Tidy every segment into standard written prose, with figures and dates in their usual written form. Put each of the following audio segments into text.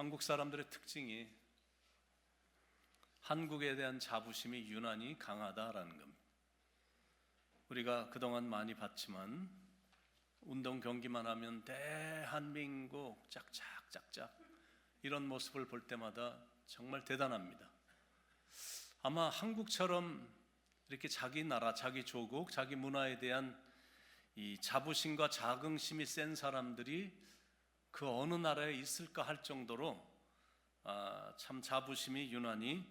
한국 사람들의 특징이 한국에 대한 자부심이 유난히 강하다라는 겁니다. 우리가 그동안 많이 봤지만 운동 경기만 하면 대한민국 짝짝짝짝 이런 모습을 볼 때마다 정말 대단합니다. 아마 한국처럼 이렇게 자기 나라, 자기 조국, 자기 문화에 대한 이 자부심과 자긍심이 센 사람들이 그 어느 나라에 있을까 할 정도로 참 자부심이 유난히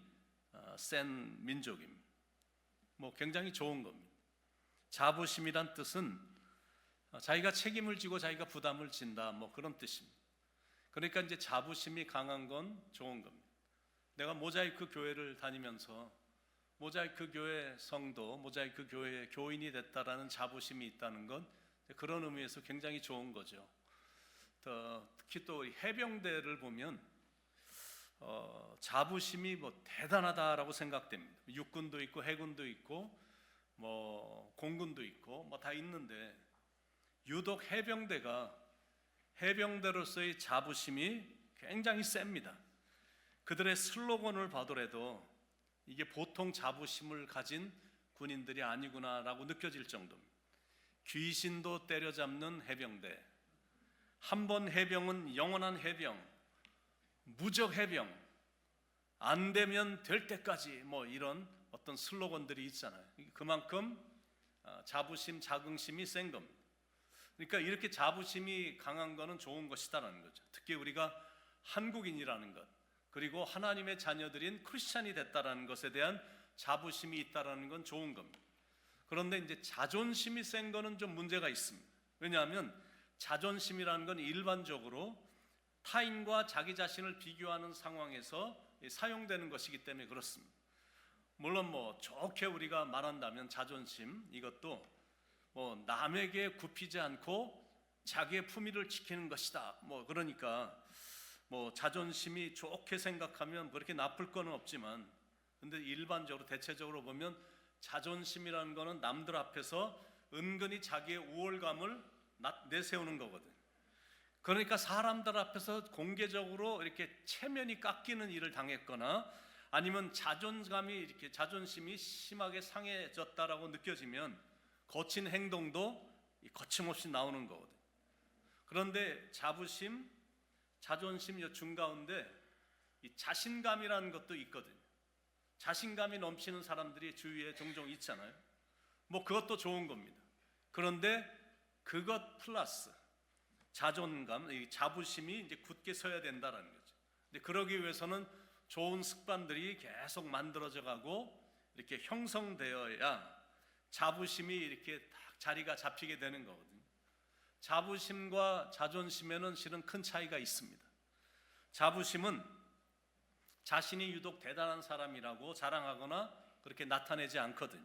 센 민족입니다. 굉장히 좋은 겁니다. 자부심이란 뜻은 자기가 책임을 지고 자기가 부담을 진다, 그런 뜻입니다. 그러니까 이제 자부심이 강한 건 좋은 겁니다. 내가 모자이크 교회를 다니면서 모자이크 교회 성도, 모자이크 교회의 교인이 됐다라는 자부심이 있다는 건 그런 의미에서 굉장히 좋은 거죠. 특히 또 해병대를 보면 자부심이 대단하다라고 생각됩니다. 육군도 있고 해군도 있고 공군도 있고 다 있는데 유독 해병대가 해병대로서의 자부심이 굉장히 셉니다. 그들의 슬로건을 봐더라도 이게 보통 자부심을 가진 군인들이 아니구나라고 느껴질 정도입니다. 귀신도 때려잡는 해병대, 한 번 해병은 영원한 해병, 무적 해병, 안 되면 될 때까지 이런 어떤 슬로건들이 있잖아요. 그만큼 자부심, 자긍심이 센 겁니다. 그러니까 이렇게 자부심이 강한 것은 좋은 것이다라는 거죠. 특히 우리가 한국인이라는 것, 그리고 하나님의 자녀들인 크리스찬이 됐다라는 것에 대한 자부심이 있다라는 건 좋은 겁니다. 그런데 이제 자존심이 센 거는 좀 문제가 있습니다. 왜냐하면 자존심이라는 건 일반적으로 타인과 자기 자신을 비교하는 상황에서 사용되는 것이기 때문에 그렇습니다. 물론 좋게 우리가 말한다면 자존심, 이것도 남에게 굽히지 않고 자기의 품위를 지키는 것이다. 그러니까 자존심이 좋게 생각하면 그렇게 나쁠 건 없지만, 근데 일반적으로 대체적으로 보면 자존심이라는 거는 남들 앞에서 은근히 자기의 우월감을 내세우는 거거든. 그러니까 사람들 앞에서 공개적으로 이렇게 체면이 깎이는 일을 당했거나 아니면 자존심이 심하게 상해졌다라고 느껴지면 거친 행동도 거침없이 나오는 거거든. 그런데 자부심, 자존심 중가운데 이 자신감이라는 것도 있거든요. 자신감이 넘치는 사람들이 주위에 종종 있잖아요. 그것도 좋은 겁니다. 그런데 그것 플러스 자존감, 이 자부심이 이제 굳게 서야 된다라는 거죠. 근데 그러기 위해서는 좋은 습관들이 계속 만들어져 가고 이렇게 형성되어야 자부심이 이렇게 딱 자리가 잡히게 되는 거거든요. 자부심과 자존심에는 실은 큰 차이가 있습니다. 자부심은 자신이 유독 대단한 사람이라고 자랑하거나 그렇게 나타내지 않거든요.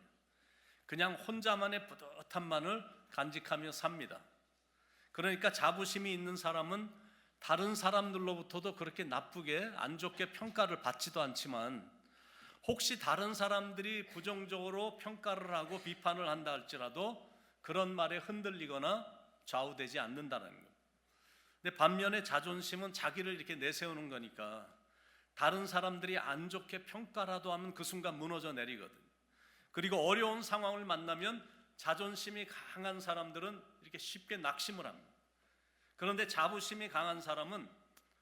그냥 혼자만의 뿌듯함만을 간직하며 삽니다. 그러니까 자부심이 있는 사람은 다른 사람들로부터도 그렇게 나쁘게 안 좋게 평가를 받지도 않지만, 혹시 다른 사람들이 부정적으로 평가를 하고 비판을 한다 할지라도 그런 말에 흔들리거나 좌우되지 않는다는 거예요. 근데 반면에 자존심은 자기를 이렇게 내세우는 거니까 다른 사람들이 안 좋게 평가라도 하면 그 순간 무너져 내리거든요. 그리고 어려운 상황을 만나면 자존심이 강한 사람들은 이렇게 쉽게 낙심을 합니다. 그런데 자부심이 강한 사람은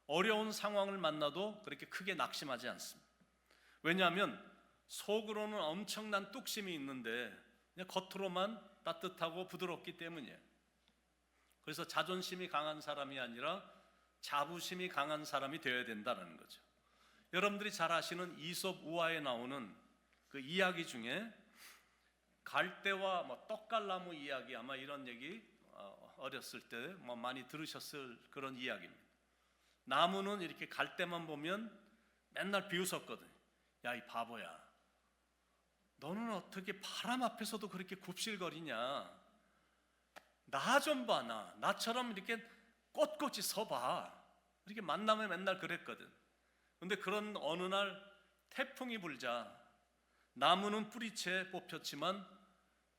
어려운 상황을 만나도 그렇게 크게 낙심하지 않습니다. 왜냐하면 속으로는 엄청난 뚝심이 있는데 그냥 겉으로만 따뜻하고 부드럽기 때문이에요. 그래서 자존심이 강한 사람이 아니라 자부심이 강한 사람이 되어야 된다는 거죠. 여러분들이 잘 아시는 이솝 우화에 나오는 그 이야기 중에 갈대와 떡갈나무 이야기, 아마 이런 얘기 어렸을 때 많이 들으셨을 그런 이야기입니다. 나무는 이렇게 갈대만 보면 맨날 비웃었거든. 야, 이 바보야, 너는 어떻게 바람 앞에서도 그렇게 굽실거리냐? 나 좀 봐, 나처럼 이렇게 꼿꼿이 서봐. 이렇게 만나면 맨날 그랬거든. 근데 그런 어느 날 태풍이 불자 나무는 뿌리채 뽑혔지만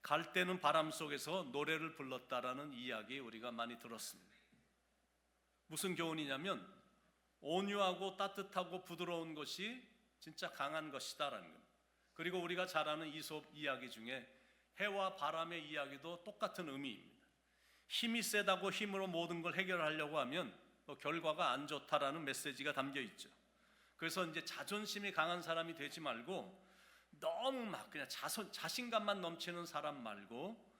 갈대는 바람 속에서 노래를 불렀다라는 이야기 우리가 많이 들었습니다. 무슨 교훈이냐면 온유하고 따뜻하고 부드러운 것이 진짜 강한 것이다라는 겁니다. 그리고 우리가 잘 아는 이솝 이야기 중에 해와 바람의 이야기도 똑같은 의미입니다. 힘이 세다고 힘으로 모든 걸 해결하려고 하면 결과가 안 좋다라는 메시지가 담겨 있죠. 그래서 이제 자존심이 강한 사람이 되지 말고 너무 막 그냥 자신감만 넘치는 사람 말고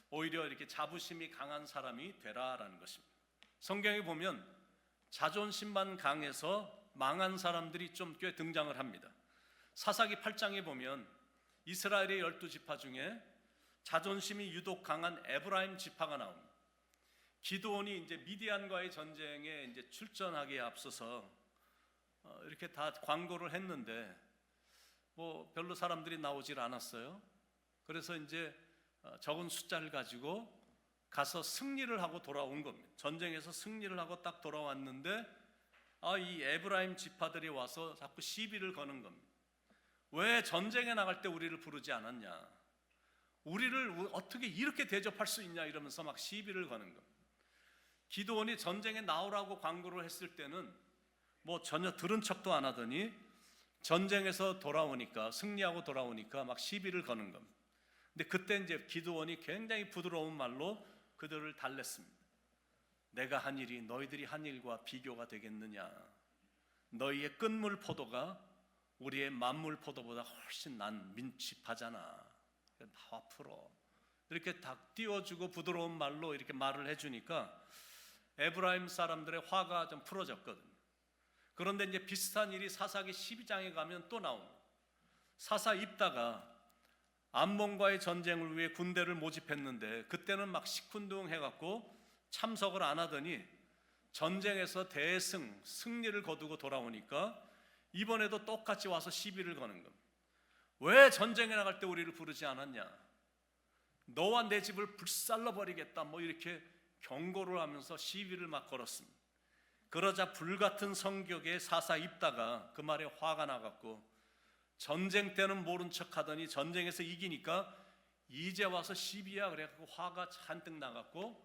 오히려 이렇게 자부심이 강한 사람이 되라라는 것입니다. 성경에 보면 자존심만 강해서 망한 사람들이 좀 꽤 등장을 합니다. 사사기 8장에 보면 이스라엘의 12지파 중에 자존심이 유독 강한 에브라임 지파가 나옵니다. 기드온이 이제 미디안과의 전쟁에 이제 출전하기에 앞서서 이렇게 다 광고를 했는데 뭐 별로 사람들이 나오질 않았어요. 그래서 이제 적은 숫자를 가지고 가서 승리를 하고 돌아온 겁니다. 전쟁에서 승리를 하고 딱 돌아왔는데 이 에브라임 지파들이 와서 자꾸 시비를 거는 겁니다. 왜 전쟁에 나갈 때 우리를 부르지 않았냐? 우리를 어떻게 이렇게 대접할 수 있냐? 이러면서 막 시비를 거는 겁니다. 기드온이 전쟁에 나오라고 광고를 했을 때는 뭐 전혀 들은 척도 안 하더니 전쟁에서 돌아오니까 승리하고 돌아오니까 막 시비를 거는 겁니다. 근데 그때 이제 기드온이 굉장히 부드러운 말로 그들을 달랬습니다. 내가 한 일이 너희들이 한 일과 비교가 되겠느냐? 너희의 끝물 포도가 우리의 만물 포도보다 훨씬 난 민첩하잖아. 나와 풀어. 이렇게 딱 띄워주고 부드러운 말로 이렇게 말을 해주니까 에브라임 사람들의 화가 좀 풀어졌거든요. 그런데 이제 비슷한 일이 사사기 12장에 가면 또 나옵니다. 사사 입다가 암몬과의 전쟁을 위해 군대를 모집했는데 그때는 막 시큰둥해갖고 참석을 안 하더니 전쟁에서 승리를 거두고 돌아오니까 이번에도 똑같이 와서 시비를 거는 겁니다. 왜 전쟁에 나갈 때 우리를 부르지 않았냐? 너와 내 집을 불살라 버리겠다 뭐 이렇게 경고를 하면서 시비를 막 걸었습니다. 그러자 불같은 성격의 사사 입다가 그 말에 화가 나갖고 전쟁 때는 모른 척하더니 전쟁에서 이기니까 이제 와서 시비야 그래갖고 화가 잔뜩 나갖고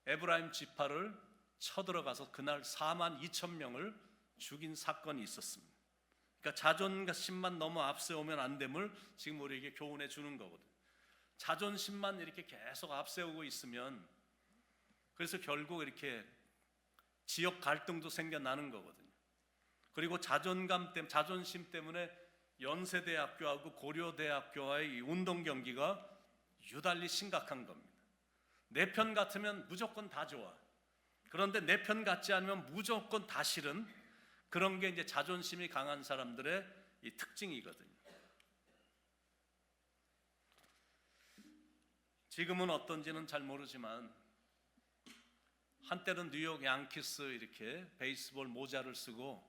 에브라임 지파를 쳐들어가서 그날 42,000명을 죽인 사건이 있었습니다. 그러니까 자존심만 너무 앞세우면 안 됨을 지금 우리에게 교훈해 주는 거거든요. 자존심만 이렇게 계속 앞세우고 있으면 그래서 결국 이렇게 지역 갈등도 생겨나는 거거든요. 그리고 자존심 때문에 연세대학교하고 고려대학교와의 이 운동 경기가 유달리 심각한 겁니다. 내 편 같으면 무조건 다 좋아. 그런데 내 편 같지 않으면 무조건 다 싫은 그런 게 이제 자존심이 강한 사람들의 이 특징이거든요. 지금은 어떤지는 잘 모르지만 한때는 뉴욕 양키스 이렇게 베이스볼 모자를 쓰고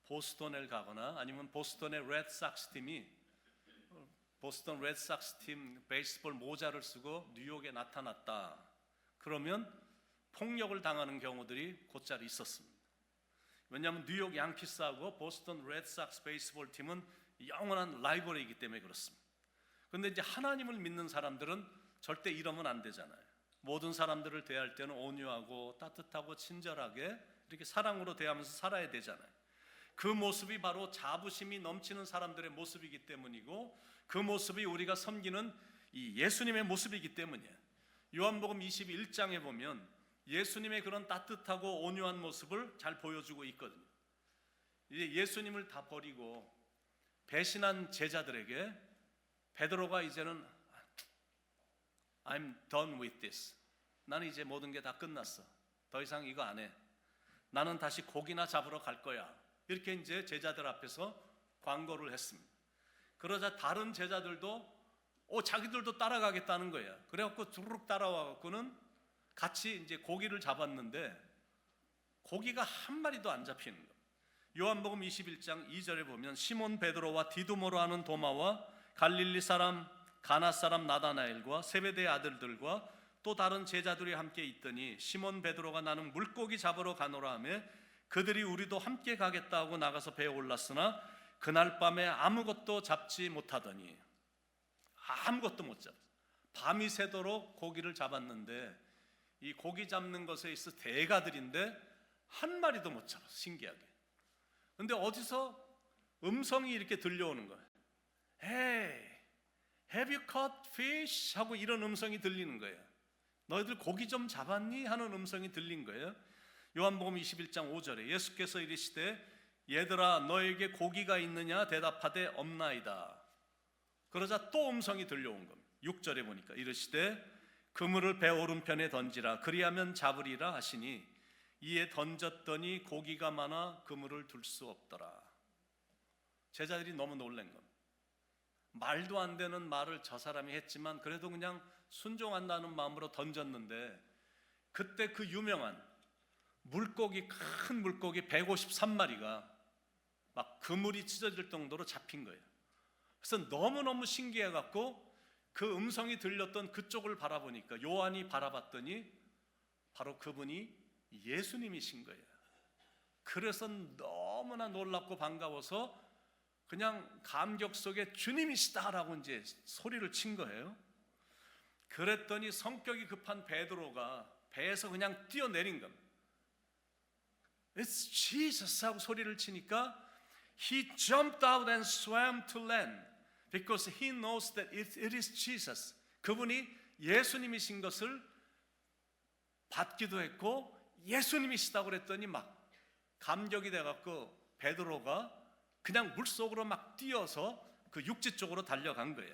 보스턴에 가거나 아니면 보스턴의 레드삭스 팀이 보스턴 레드삭스 팀 베이스볼 모자를 쓰고 뉴욕에 나타났다. 그러면 폭력을 당하는 경우들이 곧잘 있었습니다. 왜냐하면 뉴욕 양키스하고 보스턴 레드삭스 베이스볼 팀은 영원한 라이벌이기 때문에 그렇습니다. 그런데 이제 하나님을 믿는 사람들은 절대 이러면 안 되잖아요. 모든 사람들을 대할 때는 온유하고 따뜻하고 친절하게 이렇게 사랑으로 대하면서 살아야 되잖아요. 그 모습이 바로 자부심이 넘치는 사람들의 모습이기 때문이고 그 모습이 우리가 섬기는 이 예수님의 모습이기 때문이에요. 요한복음 21장에 보면 예수님의 그런 따뜻하고 온유한 모습을 잘 보여주고 있거든요. 이제 예수님을 다 버리고 배신한 제자들에게 베드로가 이제는 I'm done with this. 나는 이제 모든 게 다 끝났어. 더 이상 이거 안 해. 나는 다시 고기나 잡으러 갈 거야. 이렇게 이제 제자들 앞에서 광고를 했습니다. 그러자 다른 제자들도 자기들도 따라가겠다는 거야. 그래갖고 주르륵 따라와갖고는 같이 이제 고기를 잡았는데 고기가 한 마리도 안 잡히는 거예요. 요한복음 21장 2절에 보면 시몬 베드로와 디두모로 하는 도마와 갈릴리 사람 가나 사람 나다나엘과 세베대의 아들들과 또 다른 제자들이 함께 있더니 시몬 베드로가 나는 물고기 잡으러 가노라 하며 그들이 우리도 함께 가겠다 하고 나가서 배에 올랐으나 그날 밤에 아무것도 잡지 못하더니 아무것도 못 잡았어요. 밤이 새도록 고기를 잡았는데 이 고기 잡는 것에 있어 대가들인데 한 마리도 못 잡았어, 신기하게. 근데 어디서 음성이 이렇게 들려오는 거예요. Hey, have you caught fish? 하고 이런 음성이 들리는 거예요. 너희들 고기 좀 잡았니? 하는 음성이 들린 거예요. 요한복음 21장 5절에 예수께서 이르시되 얘들아 너에게 고기가 있느냐? 대답하되 없나이다. 그러자 또 음성이 들려온 겁니다. 6절에 보니까 이르시되 그물을 배 오른편에 던지라 그리하면 잡으리라 하시니 이에 던졌더니 고기가 많아 그물을 둘 수 없더라. 제자들이 너무 놀란 겁니다. 말도 안 되는 말을 저 사람이 했지만 그래도 그냥 순종한다는 마음으로 던졌는데 그때 그 유명한 물고기, 큰 물고기 153마리가 막 그물이 찢어질 정도로 잡힌 거예요. 그래서 너무너무 신기해갖고 그 음성이 들렸던 그쪽을 바라보니까 요한이 바라봤더니 바로 그분이 예수님이신 거예요. 그래서 너무나 놀랍고 반가워서 그냥 감격 속에 주님이시다라고 이제 소리를 친 거예요. 그랬더니 성격이 급한 베드로가 배에서 그냥 뛰어내린 겁니다. It's Jesus 하고 소리를 치니까 he jumped out and swam to land because he knows that it is Jesus. 그분이 예수님이신 것을 받기도 했고 예수님이시다고 그랬더니 막 감격이 돼갖고 베드로가 그냥 물속으로 막 뛰어서 그 육지 쪽으로 달려간 거예요.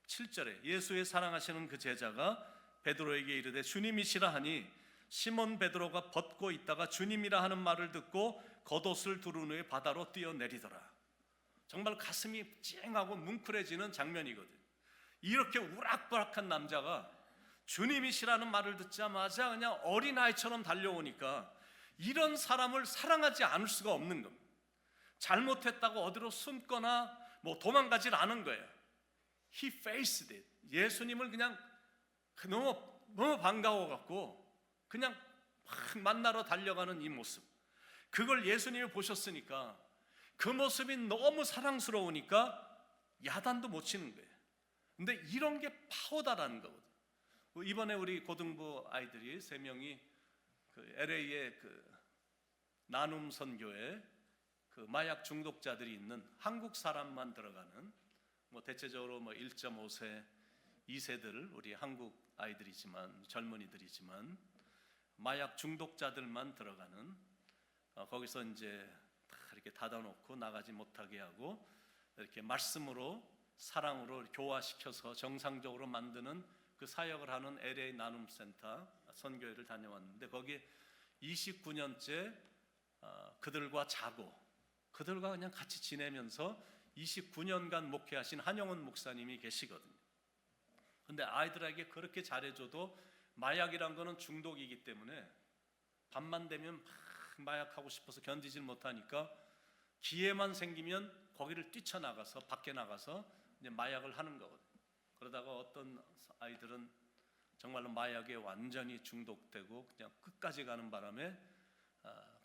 7절에 예수의 사랑하시는 그 제자가 베드로에게 이르되 주님이시라 하니 시몬 베드로가 벗고 있다가 주님이라 하는 말을 듣고 겉옷을 두른 후에 바다로 뛰어내리더라. 정말 가슴이 찡하고 뭉클해지는 장면이거든. 이렇게 우락부락한 남자가 주님이시라는 말을 듣자마자 그냥 어린아이처럼 달려오니까 이런 사람을 사랑하지 않을 수가 없는 겁니다. 잘못했다고 어디로 숨거나 뭐 도망가질 않은 거예요. He faced it. 예수님을 그냥 너무 반가워갖고 그냥 막 만나러 달려가는 이 모습. 그걸 예수님이 보셨으니까 그 모습이 너무 사랑스러우니까 야단도 못 치는 거예요. 근데 이런 게 파워다라는 거거든. 이번에 우리 고등부 아이들이 3명이 그 LA의 그 나눔 선교회 그 마약 중독자들이 있는 한국 사람만 들어가는 뭐 대체적으로 뭐 1.5세, 2세들 우리 한국 아이들이지만 젊은이들이지만 마약 중독자들만 들어가는 거기서 이제 다 이렇게 닫아놓고 나가지 못하게 하고 이렇게 말씀으로 사랑으로 교화시켜서 정상적으로 만드는 그 사역을 하는 LA 나눔센터 선교회를 다녀왔는데 거기 29년째 그들과 자고 그들과 그냥 같이 지내면서 29년간 목회하신 한영훈 목사님이 계시거든요. 근데 아이들에게 그렇게 잘해줘도 마약이란 거는 중독이기 때문에 밤만 되면 막 마약하고 싶어서 견디질 못하니까 기회만 생기면 거기를 뛰쳐나가서 밖에 나가서 이제 마약을 하는 거거든요. 그러다가 어떤 아이들은 정말로 마약에 완전히 중독되고 그냥 끝까지 가는 바람에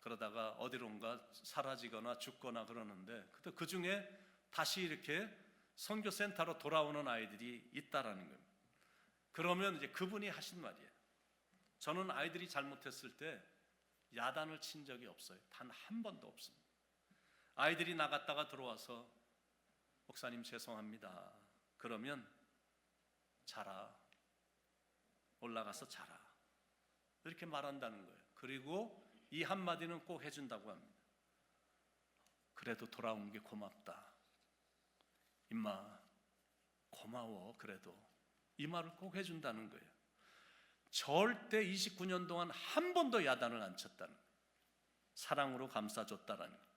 그러다가 어디론가 사라지거나 죽거나 그러는데 그 중에 다시 이렇게 선교센터로 돌아오는 아이들이 있다라는 거예요. 그러면 이제 그분이 하신 말이에요. 저는 아이들이 잘못했을 때 야단을 친 적이 없어요. 단 한 번도 없습니다. 아이들이 나갔다가 들어와서 목사님 죄송합니다. 그러면 자라. 올라가서 자라. 이렇게 말한다는 거예요. 그리고 이 한마디는 꼭 해준다고 합니다. 그래도 돌아온 게 고맙다. 임마 고마워. 그래도 이 말을 꼭 해준다는 거예요. 절대 29년 동안 한 번도 야단을 안 쳤다는 거예요. 사랑으로 감싸줬다라는 거예요.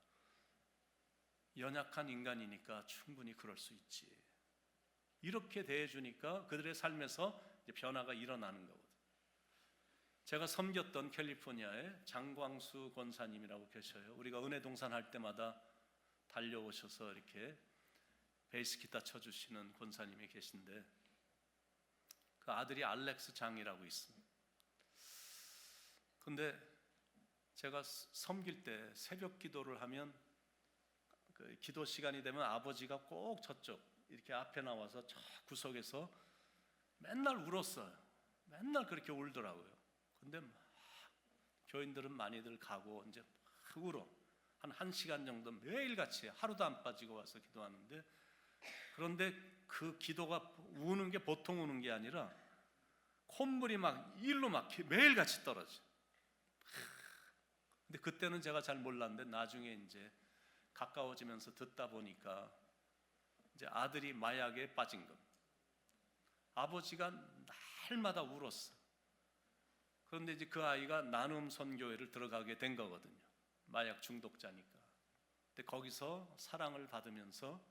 연약한 인간이니까 충분히 그럴 수 있지. 이렇게 대해주니까 그들의 삶에서 변화가 일어나는 거거든요. 제가 섬겼던 캘리포니아에 장광수 권사님이라고 계셔요. 우리가 은혜동산 할 때마다 달려오셔서 이렇게 베이스 기타 쳐주시는 권사님이 계신데 그 아들이 알렉스 장이라고 있습니다. 근데 제가 섬길 때 새벽 기도를 하면 그 기도 시간이 되면 아버지가 꼭 저쪽 이렇게 앞에 나와서 저 구석에서 맨날 울었어요. 맨날 그렇게 울더라고요. 근데 막 교인들은 많이들 가고 이제 흙으로 한 1시간 정도 매일같이 하루도 안 빠지고 와서 기도하는데, 그런데 그 기도가 우는 게 보통 우는 게 아니라 콧물이 막 일로 막 매일같이 떨어져. 근데 그때는 제가 잘 몰랐는데 나중에 이제 가까워지면서 듣다 보니까 이제 아들이 마약에 빠진 겁니다. 아버지가 날마다 울었어. 그런데 이제 그 아이가 나눔 선교회를 들어가게 된 거거든요. 마약 중독자니까. 근데 거기서 사랑을 받으면서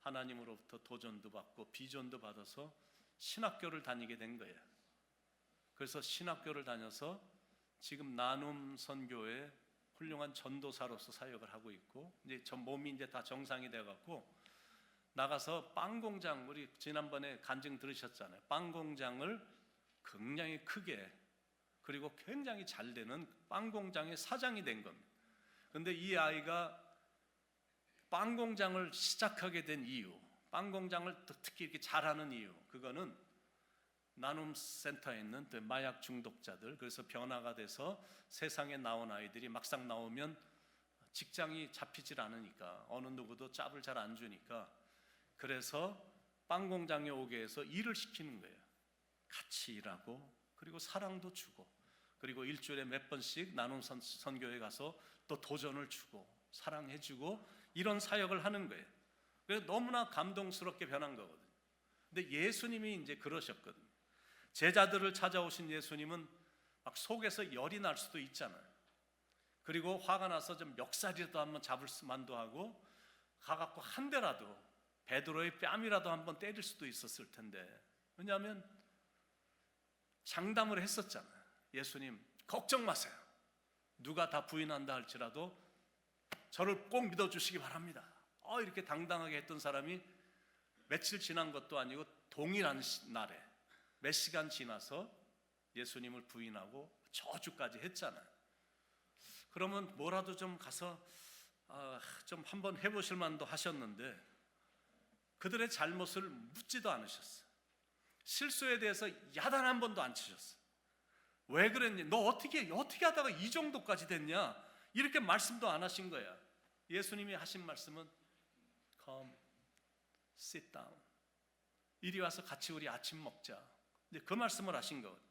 하나님으로부터 도전도 받고 비전도 받아서 신학교를 다니게 된 거예요. 그래서 신학교를 다녀서 지금 나눔 선교회 훌륭한 전도사로서 사역을 하고 있고, 이제 전 몸이 이제 다 정상이 돼 갖고 나가서 빵 공장, 우리 지난번에 간증 들으셨잖아요. 빵 공장을 굉장히 크게, 그리고 굉장히 잘 되는 빵 공장의 사장이 된 겁니다. 그런데 이 아이가 빵 공장을 시작하게 된 이유, 빵 공장을 특히 이렇게 잘하는 이유, 그거는 나눔 센터에 있는 마약 중독자들, 그래서 변화가 돼서 세상에 나온 아이들이 막상 나오면 직장이 잡히질 않으니까, 어느 누구도 짭을 잘 안 주니까, 그래서 빵 공장에 오게 해서 일을 시키는 거예요. 같이 일하고, 그리고 사랑도 주고, 그리고 일주일에 몇 번씩 나눔 선교회 가서 또 도전을 주고 사랑해 주고, 이런 사역을 하는 거예요. 그래서 너무나 감동스럽게 변한 거거든요. 근데 예수님이 이제 그러셨거든요. 제자들을 찾아오신 예수님은 막 속에서 열이 날 수도 있잖아요. 그리고 화가 나서 좀 멱살이라도 한번 잡을 만도 하고, 가갖고 한 대라도, 베드로의 뺨이라도 한번 때릴 수도 있었을 텐데, 왜냐하면 장담을 했었잖아요. 예수님 걱정 마세요. 누가 다 부인한다 할지라도 저를 꼭 믿어주시기 바랍니다. 이렇게 당당하게 했던 사람이 며칠 지난 것도 아니고 동일한 날에 몇 시간 지나서 예수님을 부인하고 저주까지 했잖아요. 그러면 뭐라도 좀 가서 좀 한번 해보실 만도 하셨는데, 그들의 잘못을 묻지도 않으셨어요. 실수에 대해서 야단 한 번도 안 치셨어요. 왜 그랬니? 너 어떻게 하다가 이 정도까지 됐냐? 이렇게 말씀도 안 하신 거야. 예수님이 하신 말씀은 Come, sit down. 이리 와서 같이 우리 아침 먹자. 이제 그 말씀을 하신 거거든요.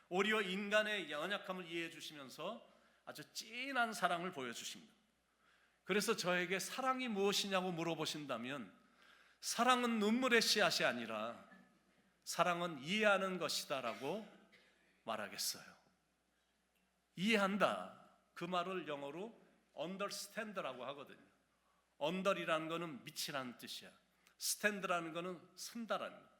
오히려 인간의 연약함을 이해해 주시면서 아주 진한 사랑을 보여주십니다. 그래서 저에게 사랑이 무엇이냐고 물어보신다면, 사랑은 눈물의 씨앗이 아니라 사랑은 이해하는 것이다라고 말하겠어요. 이해한다, 그 말을 영어로 understand라고 하거든요. under이라는 거는 밑이라는 뜻이야. stand라는 거는 쓴다라는 거야.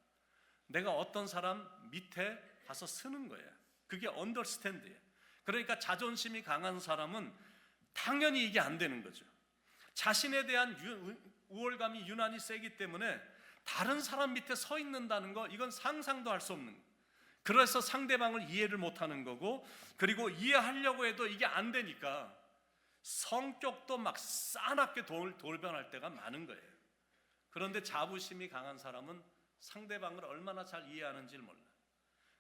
내가 어떤 사람 밑에 가서 쓰는 거예요. 그게 understand예요. 그러니까 자존심이 강한 사람은 당연히 이게 안 되는 거죠. 자신에 대한 우월감이 유난히 세기 때문에 다른 사람 밑에 서 있는다는 거, 이건 상상도 할 수 없는 거예요. 그래서 상대방을 이해를 못하는 거고, 그리고 이해하려고 해도 이게 안 되니까 성격도 막 싸납게 돌변할 때가 많은 거예요. 그런데 자부심이 강한 사람은 상대방을 얼마나 잘 이해하는지를 몰라요.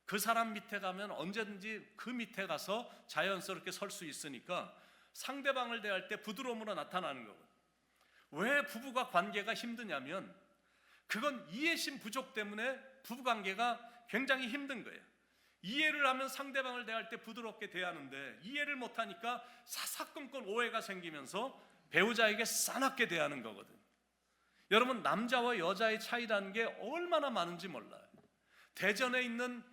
그 사람 밑에 가면 언제든지 그 밑에 가서 자연스럽게 설 수 있으니까 상대방을 대할 때 부드러움으로 나타나는 거거든요. 왜 부부가 관계가 힘드냐면, 그건 이해심 부족 때문에 부부관계가 굉장히 힘든 거예요. 이해를 하면 상대방을 대할 때 부드럽게 대하는데, 이해를 못하니까 사사건건 오해가 생기면서 배우자에게 싸납게 대하는 거거든요. 여러분, 남자와 여자의 차이라는 게 얼마나 많은지 몰라요. 대전에 있는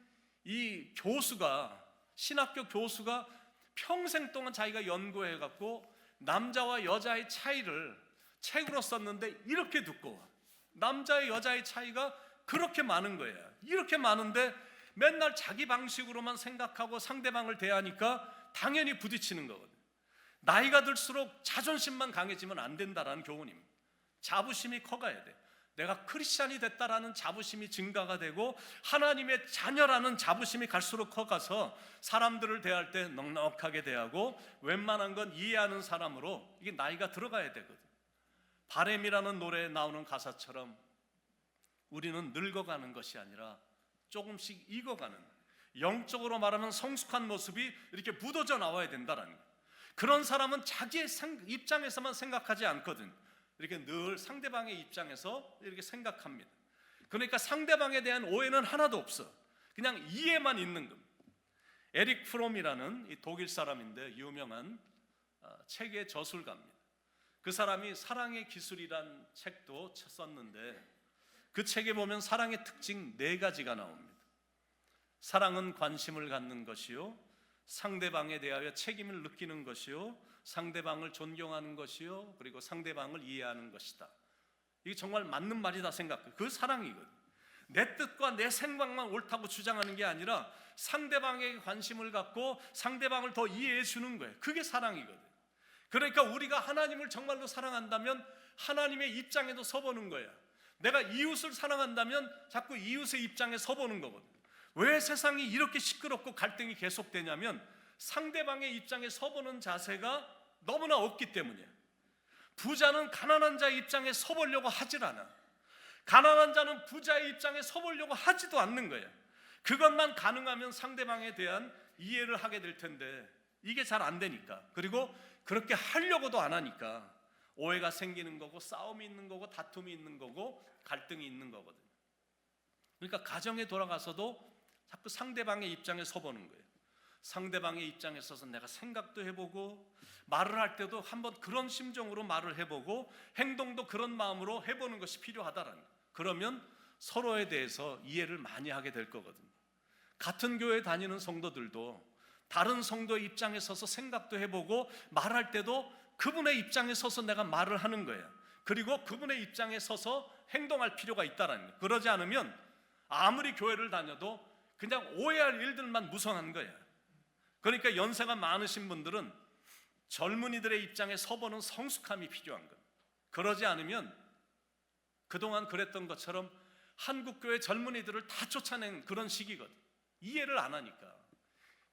이 교수가, 신학교 교수가 평생 동안 자기가 연구해갖고 남자와 여자의 차이를 책으로 썼는데, 이렇게 두꺼워. 남자의 여자의 차이가 그렇게 많은 거예요. 이렇게 많은데 맨날 자기 방식으로만 생각하고 상대방을 대하니까 당연히 부딪히는 거거든요. 나이가 들수록 자존심만 강해지면 안 된다라는 교훈입니다. 자부심이 커가야 돼. 내가 크리스찬이 됐다라는 자부심이 증가가 되고, 하나님의 자녀라는 자부심이 갈수록 커가서 사람들을 대할 때 넉넉하게 대하고, 웬만한 건 이해하는 사람으로, 이게 나이가 들어가야 되거든. 바램이라는 노래에 나오는 가사처럼 우리는 늙어가는 것이 아니라 조금씩 익어가는, 영적으로 말하면 성숙한 모습이 이렇게 묻어져 나와야 된다라는 거예요. 그런 사람은 자기의 입장에서만 생각하지 않거든. 이렇게 늘 상대방의 입장에서 이렇게 생각합니다. 그러니까 상대방에 대한 오해는 하나도 없어. 그냥 이해만 있는 겁니다. 에릭 프롬이라는 이 독일 사람인데 유명한 책의 저술가입니다. 그 사람이 사랑의 기술이란 책도 썼는데 그 책에 보면 사랑의 특징 4가지가 나옵니다. 사랑은 관심을 갖는 것이요, 상대방에 대하여 책임을 느끼는 것이요, 상대방을 존경하는 것이요, 그리고 상대방을 이해하는 것이다. 이게 정말 맞는 말이다 생각해요. 그 사랑이거든. 내 뜻과 내 생각만 옳다고 주장하는 게 아니라 상대방에게 관심을 갖고 상대방을 더 이해해 주는 거예요. 그게 사랑이거든. 그러니까 우리가 하나님을 정말로 사랑한다면 하나님의 입장에도 서보는 거야. 내가 이웃을 사랑한다면 자꾸 이웃의 입장에 서보는 거거든. 왜 세상이 이렇게 시끄럽고 갈등이 계속되냐면 상대방의 입장에 서보는 자세가 너무나 없기 때문이야. 부자는 가난한 자의 입장에 서보려고 하질 않아. 가난한 자는 부자의 입장에 서보려고 하지도 않는 거야. 그것만 가능하면 상대방에 대한 이해를 하게 될 텐데 이게 잘 안 되니까, 그리고 그렇게 하려고도 안 하니까 오해가 생기는 거고, 싸움이 있는 거고, 다툼이 있는 거고, 갈등이 있는 거거든. 그러니까 가정에 돌아가서도 자꾸 상대방의 입장에 서보는 거예요. 상대방의 입장에 서서 내가 생각도 해보고, 말을 할 때도 한번 그런 심정으로 말을 해보고, 행동도 그런 마음으로 해보는 것이 필요하다라는 거예요. 그러면 서로에 대해서 이해를 많이 하게 될 거거든요. 같은 교회 다니는 성도들도 다른 성도의 입장에 서서 생각도 해보고, 말할 때도 그분의 입장에 서서 내가 말을 하는 거예요. 그리고 그분의 입장에 서서 행동할 필요가 있다는 거예요. 그러지 않으면 아무리 교회를 다녀도 그냥 오해할 일들만 무성한 거예요. 그러니까 연세가 많으신 분들은 젊은이들의 입장에 서보는 성숙함이 필요한 거예요. 그러지 않으면 그동안 그랬던 것처럼 한국교회 젊은이들을 다 쫓아낸 그런 시기거든. 이해를 안 하니까,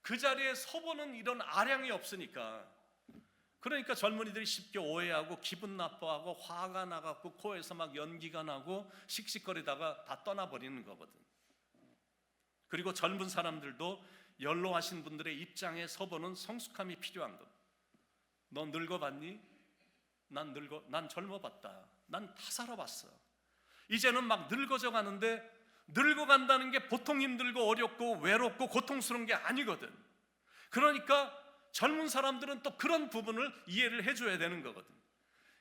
그 자리에 서보는 이런 아량이 없으니까, 그러니까 젊은이들이 쉽게 오해하고 기분 나빠하고 화가 나갖고 코에서 막 연기가 나고 씩씩거리다가 다 떠나버리는 거거든. 그리고 젊은 사람들도 연로하신 분들의 입장에 서보는 성숙함이 필요한 것. 너 늙어봤니? 난 젊어봤다. 난 다 살아봤어. 이제는 막 늙어져 가는데, 늙어간다는 게 보통 힘들고 어렵고 외롭고 고통스러운 게 아니거든. 그러니까 젊은 사람들은 또 그런 부분을 이해를 해줘야 되는 거거든.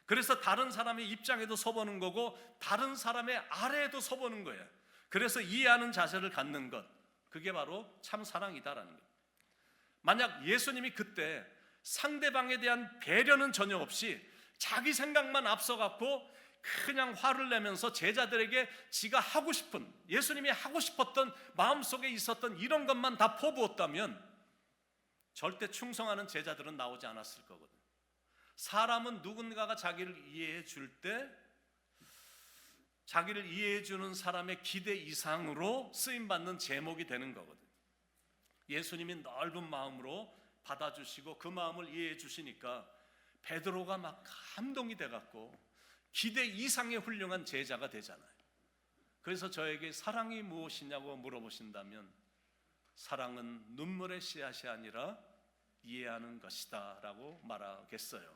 그래서 다른 사람의 입장에도 서보는 거고, 다른 사람의 아래에도 서보는 거야. 그래서 이해하는 자세를 갖는 것, 그게 바로 참 사랑이다라는 거예요. 만약 예수님이 그때 상대방에 대한 배려는 전혀 없이 자기 생각만 앞서갖고 그냥 화를 내면서 제자들에게 지가 하고 싶은, 예수님이 하고 싶었던 마음속에 있었던 이런 것만 다 퍼부었다면 절대 충성하는 제자들은 나오지 않았을 거거든. 사람은 누군가가 자기를 이해해 줄 때 자기를 이해해 주는 사람의 기대 이상으로 쓰임받는 제목이 되는 거거든. 예수님이 넓은 마음으로 받아주시고 그 마음을 이해해 주시니까 베드로가 막 감동이 돼갖고 기대 이상의 훌륭한 제자가 되잖아요. 그래서 저에게 사랑이 무엇이냐고 물어보신다면 사랑은 눈물의 씨앗이 아니라 이해하는 것이다 라고 말하겠어요.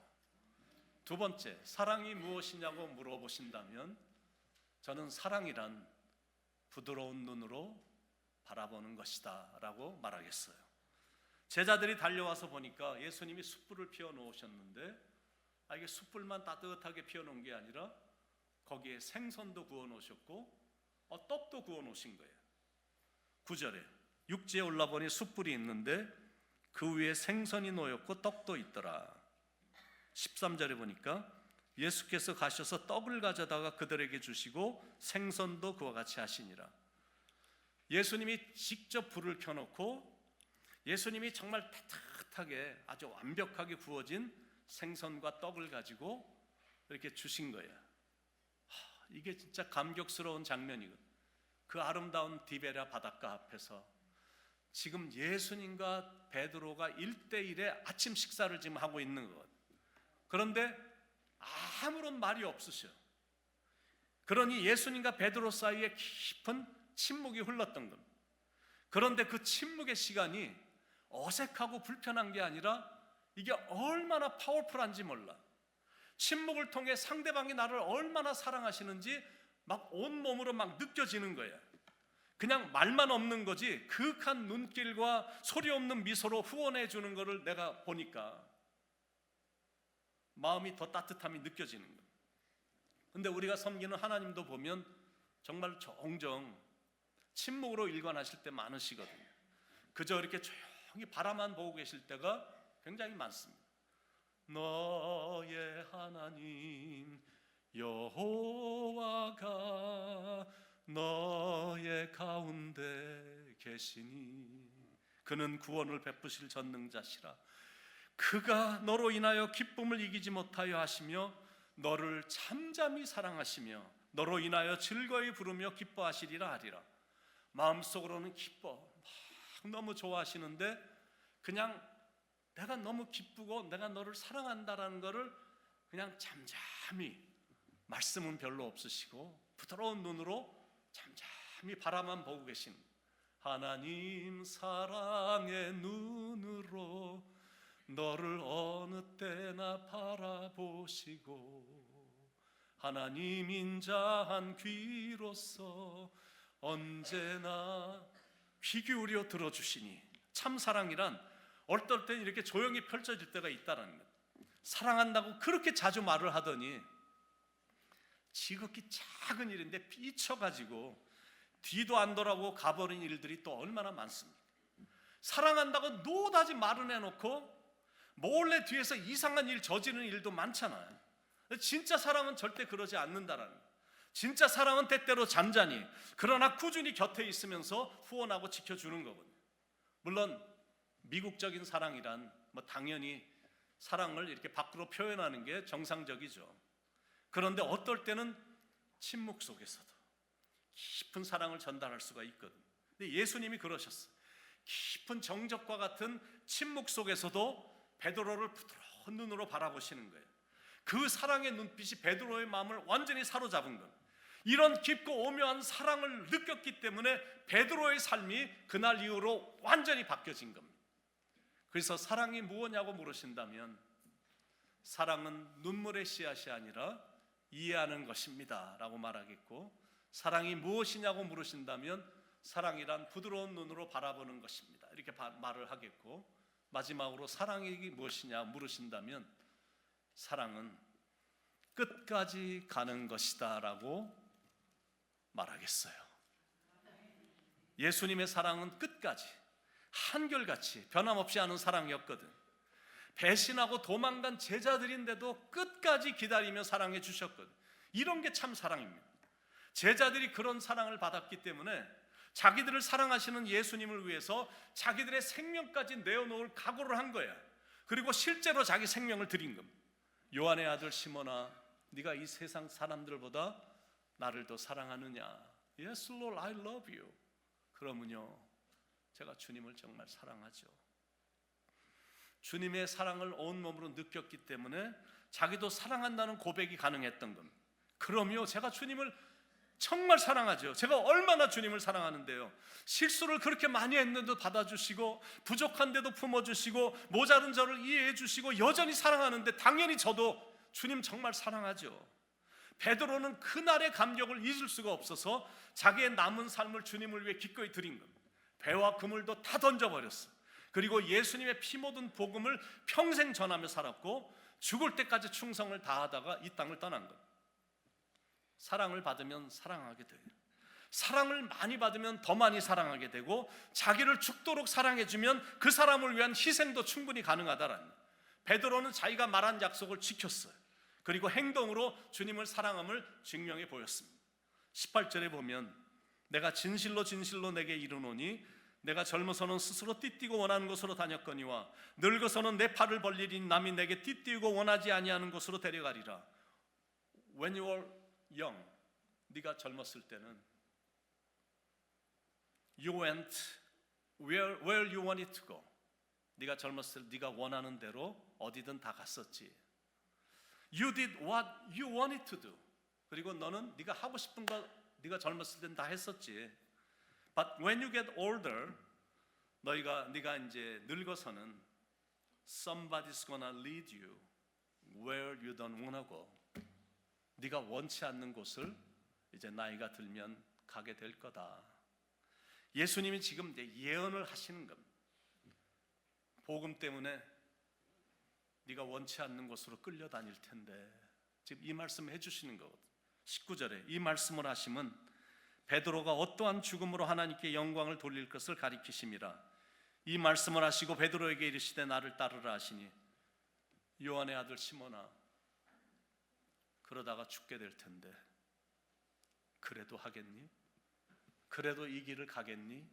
두 번째, 사랑이 무엇이냐고 물어보신다면 저는 사랑이란 부드러운 눈으로 바라보는 것이다 라고 말하겠어요. 제자들이 달려와서 보니까 예수님이 숯불을 피워 놓으셨는데, 이게 숯불만 따뜻하게 피워 놓은 게 아니라 거기에 생선도 구워 놓으셨고 떡도 구워 놓으신 거예요. 9절에 육지에 올라보니 숯불이 있는데 그 위에 생선이 놓였고 떡도 있더라. 13절에 보니까 예수께서 가셔서 떡을 가져다가 그들에게 주시고 생선도 그와 같이 하시니라. 예수님이 직접 불을 켜놓고 예수님이 정말 따뜻하게 아주 완벽하게 구워진 생선과 떡을 가지고 이렇게 주신 거예요. 이게 진짜 감격스러운 장면이거든요. 그 아름다운 디베랴 바닷가 앞에서 지금 예수님과 베드로가 1대1의 아침 식사를 지금 하고 있는 거거든요. 그런데 아무런 말이 없으셔. 그러니 예수님과 베드로 사이에 깊은 침묵이 흘렀던 겁니다. 그런데 그 침묵의 시간이 어색하고 불편한 게 아니라 이게 얼마나 파워풀한지 몰라. 침묵을 통해 상대방이 나를 얼마나 사랑하시는지 막 온몸으로 막 느껴지는 거야. 그냥 말만 없는 거지 그윽한 눈길과 소리 없는 미소로 후원해 주는 거를 내가 보니까 마음이 더 따뜻함이 느껴지는 거야. 근데 우리가 섬기는 하나님도 보면 정말 종종 침묵으로 일관하실 때 많으시거든요. 그저 이렇게 조용히 바라만 보고 계실 때가 굉장히 많습니다. 너의 하나님 여호와가 너의 가운데 계시니 그는 구원을 베푸실 전능자시라. 그가 너로 인하여 기쁨을 이기지 못하여 하시며 너를 잠잠히 사랑하시며 너로 인하여 즐거이 부르며 기뻐하시리라 하리라. 마음속으로는 기뻐 막 너무 좋아하시는데 그냥 내가 너무 기쁘고 내가 너를 사랑한다라는 것을 그냥 잠잠히, 말씀은 별로 없으시고 부드러운 눈으로 잠잠히 바라만 보고 계신 하나님 사랑의 눈으로 너를 어느 때나 바라보시고 하나님 인자한 귀로서 언제나 귀 기울여 들어주시니 참 사랑이란 어떨 땐 이렇게 조용히 펼쳐질 때가 있다는 것. 사랑한다고 그렇게 자주 말을 하더니 지극히 작은 일인데 삐쳐가지고 뒤도 안 돌아보고 가버린 일들이 또 얼마나 많습니까? 사랑한다고 노다지 말은 해놓고 몰래 뒤에서 이상한 일 저지르는 일도 많잖아요. 진짜 사랑은 절대 그러지 않는다라는 거예요. 진짜 사랑은 때때로 잠잠히 그러나 꾸준히 곁에 있으면서 후원하고 지켜주는 거거든요. 물론 미국적인 사랑이란 당연히 사랑을 이렇게 밖으로 표현하는 게 정상적이죠. 그런데 어떨 때는 침묵 속에서도 깊은 사랑을 전달할 수가 있거든요. 근데 예수님이 그러셨어요. 깊은 정적과 같은 침묵 속에서도 베드로를 부드러운 눈으로 바라보시는 거예요. 그 사랑의 눈빛이 베드로의 마음을 완전히 사로잡은 것. 이런 깊고 오묘한 사랑을 느꼈기 때문에 베드로의 삶이 그날 이후로 완전히 바뀌어진 겁니다. 그래서 사랑이 무엇냐고 물으신다면 사랑은 눈물의 씨앗이 아니라 이해하는 것입니다 라고 말하겠고, 사랑이 무엇이냐고 물으신다면 사랑이란 부드러운 눈으로 바라보는 것입니다 이렇게 말을 하겠고, 마지막으로 사랑이 무엇이냐 물으신다면 사랑은 끝까지 가는 것이다 라고 말하겠어요. 예수님의 사랑은 끝까지 한결같이 변함없이 하는 사랑이었거든. 배신하고 도망간 제자들인데도 끝까지 기다리며 사랑해 주셨거든. 이런 게 참 사랑입니다. 제자들이 그런 사랑을 받았기 때문에 자기들을 사랑하시는 예수님을 위해서 자기들의 생명까지 내어놓을 각오를 한 거야. 그리고 실제로 자기 생명을 드린 겁니다. 요한의 아들 시몬아, 네가 이 세상 사람들보다 나를 더 사랑하느냐? Yes, Lord, I love you. 그러면요, 제가 주님을 정말 사랑하죠. 주님의 사랑을 온몸으로 느꼈기 때문에 자기도 사랑한다는 고백이 가능했던 겁니다. 그럼요, 제가 주님을 정말 사랑하죠. 제가 얼마나 주님을 사랑하는데요. 실수를 그렇게 많이 했는데도 받아주시고, 부족한데도 품어주시고, 모자른 저를 이해해 주시고, 여전히 사랑하는데 당연히 저도 주님 정말 사랑하죠. 베드로는 그날의 감격을 잊을 수가 없어서 자기의 남은 삶을 주님을 위해 기꺼이 드린 겁니다. 배와 그물도 다 던져버렸어. 그리고 예수님의 피 묻은 복음을 평생 전하며 살았고 죽을 때까지 충성을 다하다가 이 땅을 떠난 것. 사랑을 받으면 사랑하게 돼요. 사랑을 많이 받으면 더 많이 사랑하게 되고, 자기를 죽도록 사랑해주면 그 사람을 위한 희생도 충분히 가능하다라는 거예요. 베드로는 자기가 말한 약속을 지켰어요. 그리고 행동으로 주님을 사랑함을 증명해 보였습니다. 18절에 보면 내가 진실로 진실로 내게 이르노니 내가 젊어서는 스스로 띠띠고 원하는 곳으로 다녔거니와 늙어서는 내 팔을 벌리니 남이 내게 띠띠고 원하지 아니하는 곳으로 데려가리라. When you were young, 네가 젊었을 때는 you went where you wanted to go. 네가 젊었을 때 네가 원하는 대로 어디든 다 갔었지. You did what you wanted to do. 그리고 너는 네가 하고 싶은 거 네가 젊었을 땐 다 했었지. But when you get older, 네가 이제 늙어서는 somebody's gonna lead you where you don't wanna go. 네가 원치 않는 곳을 이제 나이가 들면 가게 될 거다. 예수님이 지금 이제 예언을 하시는 겁니다. 복음 때문에 네가 원치 않는 곳으로 끌려다닐 텐데 지금 이 말씀을 해주시는 거거든요. 19절에 이 말씀을 하시면 베드로가 어떠한 죽음으로 하나님께 영광을 돌릴 것을 가리키심이라. 이 말씀을 하시고 베드로에게 이르시되 나를 따르라 하시니 요한의 아들 시몬아 그러다가 죽게 될 텐데 그래도 하겠니? 그래도 이 길을 가겠니?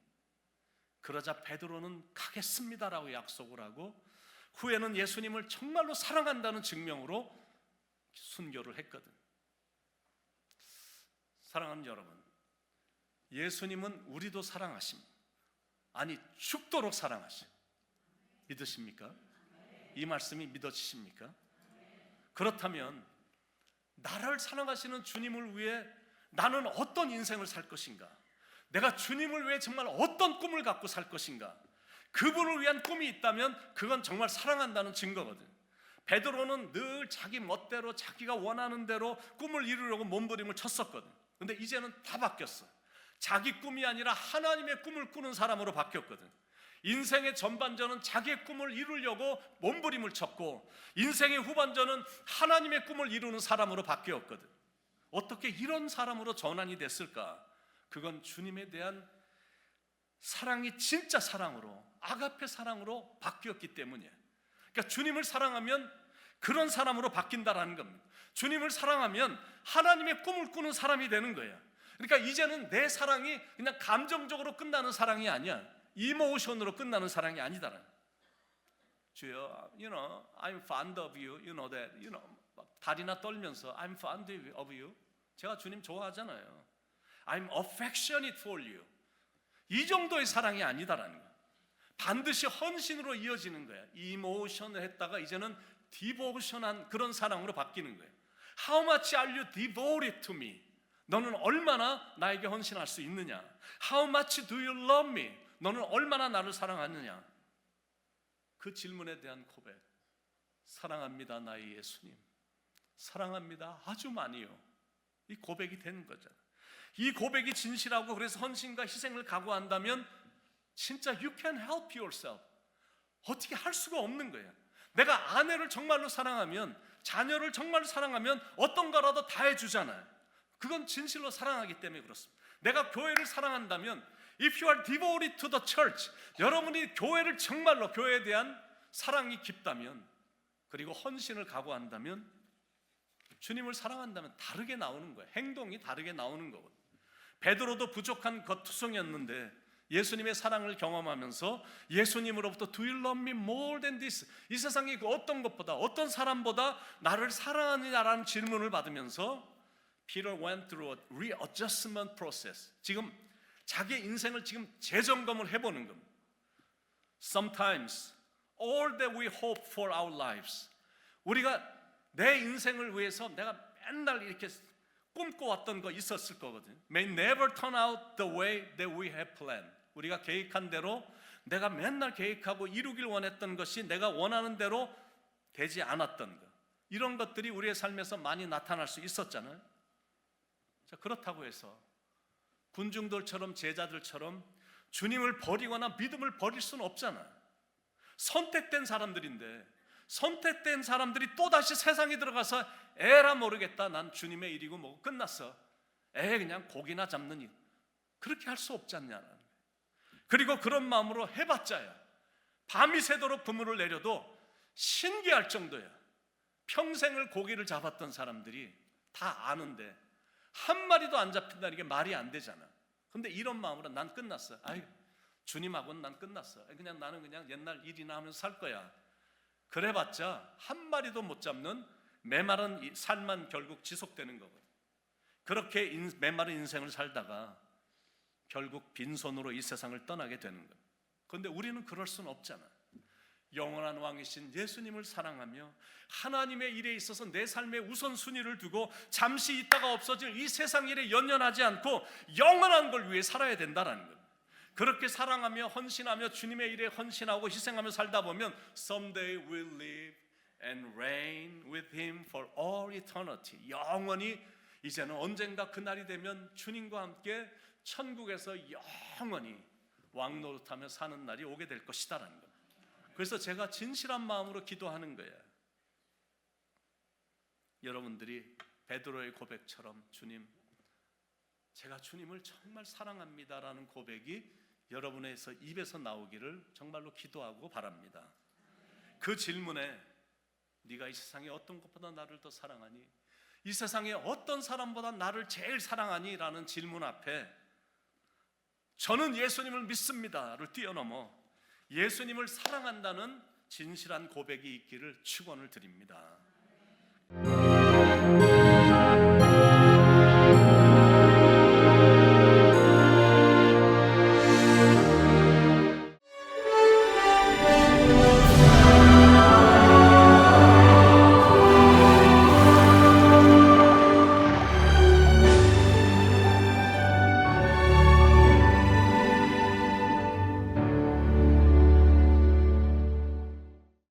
그러자 베드로는 가겠습니다라고 약속을 하고 후에는 예수님을 정말로 사랑한다는 증명으로 순교를 했거든. 사랑하는 여러분, 예수님은 우리도 사랑하십니다. 아니 죽도록 사랑하십니다. 믿으십니까? 이 말씀이 믿어지십니까? 그렇다면 나를 사랑하시는 주님을 위해 나는 어떤 인생을 살 것인가? 내가 주님을 위해 정말 어떤 꿈을 갖고 살 것인가? 그분을 위한 꿈이 있다면 그건 정말 사랑한다는 증거거든. 베드로는 늘 자기 멋대로 자기가 원하는 대로 꿈을 이루려고 몸부림을 쳤었거든. 근데 이제는 다 바뀌었어. 자기 꿈이 아니라 하나님의 꿈을 꾸는 사람으로 바뀌었거든. 인생의 전반전은 자기의 꿈을 이루려고 몸부림을 쳤고 인생의 후반전은 하나님의 꿈을 이루는 사람으로 바뀌었거든. 어떻게 이런 사람으로 전환이 됐을까? 그건 주님에 대한 사랑이 진짜 사랑으로 아가페 사랑으로 바뀌었기 때문이에요. 그러니까 주님을 사랑하면 그런 사람으로 바뀐다라는 겁니다. 주님을 사랑하면 하나님의 꿈을 꾸는 사람이 되는 거예요. 그러니까 이제는 내 사랑이 그냥 감정적으로 끝나는 사랑이 아니야. 이모션으로 끝나는 사랑이 아니다라는. 주여, I'm fond of you, you know that, 다리나 떨면서 I'm fond of you. 제가 주님 좋아하잖아요. I'm affectionate for you. 이 정도의 사랑이 아니다라는 거야. 반드시 헌신으로 이어지는 거야. 이모션을 했다가 이제는 디보션한 그런 사랑으로 바뀌는 거예요. How much are you devoted to me? 너는 얼마나 나에게 헌신할 수 있느냐? How much do you love me? 너는 얼마나 나를 사랑하느냐? 그 질문에 대한 고백. 사랑합니다, 나의 예수님. 사랑합니다, 아주 많이요. 이 고백이 되는 거잖아. 이 고백이 진실하고 그래서 헌신과 희생을 각오한다면 진짜 you can help yourself. 어떻게 할 수가 없는 거야. 내가 아내를 정말로 사랑하면, 자녀를 정말로 사랑하면 어떤 거라도 다 해주잖아요. 그건 진실로 사랑하기 때문에 그렇습니다. 내가 교회를 사랑한다면 if you are devoted to the church, 여러분이 교회를 정말로 교회에 대한 사랑이 깊다면 그리고 헌신을 각오한다면 주님을 사랑한다면 다르게 나오는 거예요. 행동이 다르게 나오는 거거든요. 베드로도 부족한 겉투성이었는데 예수님의 사랑을 경험하면서 예수님으로부터 Do you love me more than this? 이 세상의 그 어떤 것보다 어떤 사람보다 나를 사랑하느냐라는 질문을 받으면서 Peter went through a readjustment process. 지금 자기의 인생을 지금 재점검을 해보는 겁니다. Sometimes all that we hope for our lives, 우리가 내 인생을 위해서 내가 맨날 이렇게 꿈꿔왔던 거 있었을 거거든요. May never turn out the way that we have planned. 우리가 계획한 대로 내가 맨날 계획하고 이루길 원했던 것이 내가 원하는 대로 되지 않았던 것, 이런 것들이 우리의 삶에서 많이 나타날 수 있었잖아요. 자, 그렇다고 해서 군중들처럼 제자들처럼 주님을 버리거나 믿음을 버릴 수는 없잖아요. 선택된 사람들인데 선택된 사람들이 또다시 세상에 들어가서 에라 모르겠다, 난 주님의 일이고 뭐고 끝났어, 그냥 고기나 잡는 일, 그렇게 할 수 없지 않냐는. 그리고 그런 마음으로 해봤자야 밤이 새도록 그물을 내려도 신기할 정도야. 평생을 고기를 잡았던 사람들이 다 아는데 한 마리도 안 잡힌다는 게 말이 안 되잖아. 근데 이런 마음으로 난 끝났어, 주님하고는 난 끝났어, 그냥 나는 그냥 옛날 일이나 하면서 살 거야. 그래봤자 한 마리도 못 잡는 메마른 삶만 결국 지속되는 거거든. 그렇게 메마른 인생을 살다가 결국 빈손으로 이 세상을 떠나게 되는 거예요. 그런데 우리는 그럴 수는 없잖아. 영원한 왕이신 예수님을 사랑하며 하나님의 일에 있어서 내 삶의 우선순위를 두고 잠시 있다가 없어질 이 세상 일에 연연하지 않고 영원한 걸 위해 살아야 된다는 거예요. 그렇게 사랑하며 헌신하며 주님의 일에 헌신하고 희생하며 살다 보면 someday we'll live and reign with Him for all eternity. 영원히 이제는 언젠가 그날이 되면 주님과 함께 천국에서 영원히 왕노릇하며 사는 날이 오게 될 것이다라는 겁니다. 그래서 제가 진실한 마음으로 기도하는 거예요. 여러분들이 베드로의 고백처럼 주님, 제가 주님을 정말 사랑합니다라는 고백이 여러분의 입에서 나오기를 정말로 기도하고 바랍니다. 그 질문에 네가 이 세상에 어떤 것보다 나를 더 사랑하니? 이 세상에 어떤 사람보다 나를 제일 사랑하니? 라는 질문 앞에 저는 예수님을 믿습니다를 뛰어넘어 예수님을 사랑한다는 진실한 고백이 있기를 축원을 드립니다.